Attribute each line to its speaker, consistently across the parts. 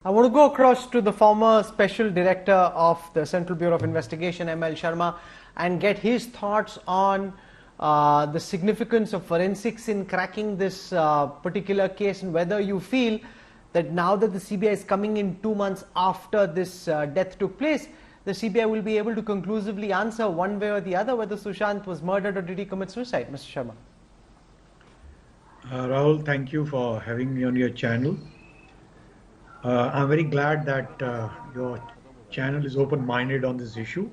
Speaker 1: I want to go across to the former Special Director of the Central Bureau of Investigation, ML Sharma, and get his thoughts on the significance of forensics in cracking this particular case, and whether you feel that now that the CBI is coming in 2 months after this death took place, the CBI will be able to conclusively answer one way or the other whether Sushant was murdered or did he commit suicide. Mr. Sharma.
Speaker 2: Rahul, thank you for having me on your channel. I'm very glad that your channel is open-minded on this issue.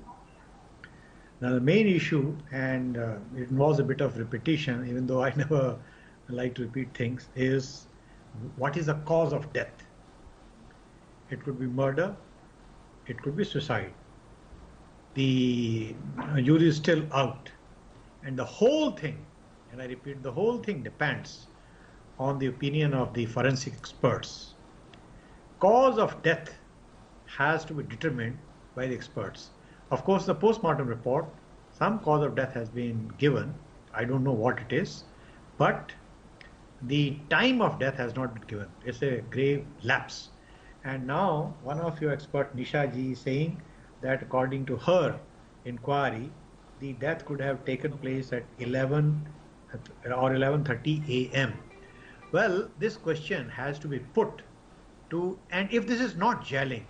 Speaker 2: Now, the main issue, and it involves a bit of repetition, even though I never like to repeat things, is what is the cause of death? It could be murder, it could be suicide. The jury is still out, and the whole thing, and I repeat, the whole thing depends on the opinion of the forensic experts. Cause of death has to be determined by the experts. Of course, the post-mortem report, some cause of death has been given. I don't know what it is, but the time of death has not been given. It's a grave lapse. And now one of your experts, Nisha ji, is saying that according to her inquiry, the death could have taken place at 11 or 11:30 a.m. Well, this question has to be put to, and if this is not gelling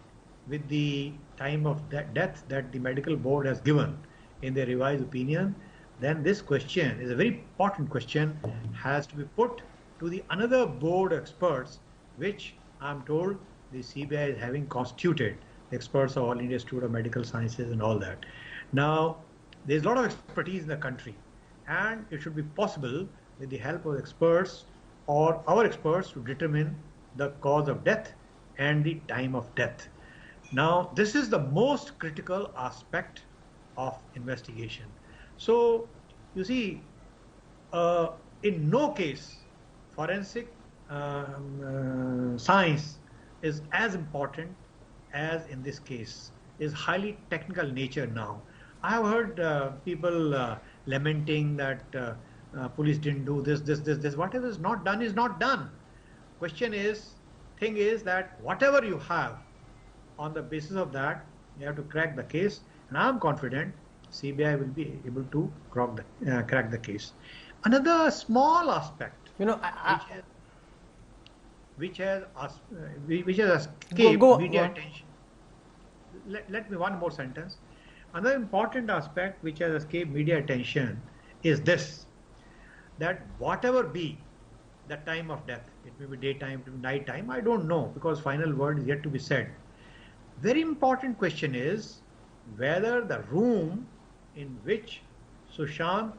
Speaker 2: with the time of death that the medical board has given in their revised opinion, then this question is a very important question, has to be put to the another board experts, which I'm told the CBI is having constituted, the experts of All India Institute of Medical Sciences and all that. Now, there's a lot of expertise in the country, and it should be possible with the help of experts or our experts to determine the cause of death and the time of death. Now, this is the most critical aspect of investigation. So, you see, in no case, forensic science is as important as in this case. Is highly technical nature now. I have heard people lamenting that police didn't do this. Whatever is not done is not done. Thing is that whatever you have, on the basis of that, you have to crack the case, and I'm confident CBI will be able to crack the case. Another small aspect, which has escaped media attention. Let me one more sentence. Another important aspect which has escaped media attention is this: that whatever be the time of death, it may be daytime, it may be night time, I don't know, because final word is yet to be said. Very important question is whether the room in which Sushant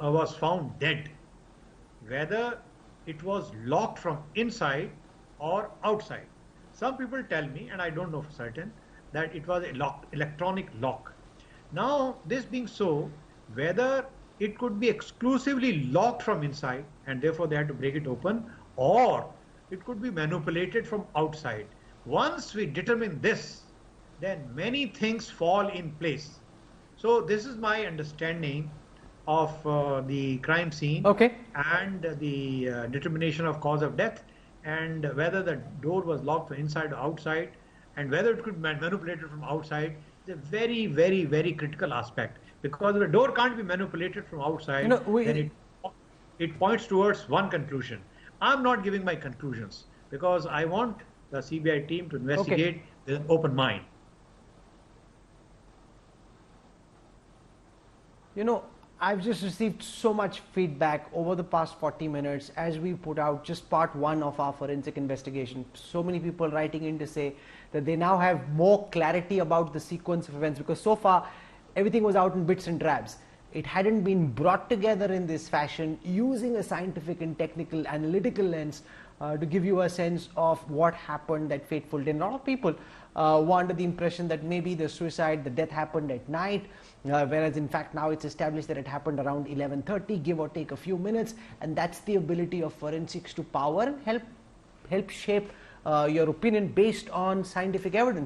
Speaker 2: was found dead, whether it was locked from inside or outside. Some people tell me, and I don't know for certain, that it was a electronic lock. Now, this being so, whether it could be exclusively locked from inside and therefore they had to break it open, or it could be manipulated from outside. Once we determine this, then many things fall in place. So this is my understanding of the crime scene, and the determination of cause of death, and whether the door was locked from inside or outside, and whether it could be manipulated from outside. Is a very, very, very critical aspect, because if the door can't be manipulated from outside, then it points towards one conclusion. I'm not giving my conclusions because I want the CBI team to investigate with an open mind.
Speaker 1: I've just received so much feedback over the past 40 minutes as we put out just part one of our forensic investigation. So many people writing in to say that they now have more clarity about the sequence of events, because so far everything was out in bits and drabs. It hadn't been brought together in this fashion using a scientific and technical analytical lens to give you a sense of what happened that fateful day. And a lot of people were under the impression that maybe the death happened at night, whereas in fact now it's established that it happened around 11:30, give or take a few minutes, and that's the ability of forensics to power and help shape your opinion based on scientific evidence.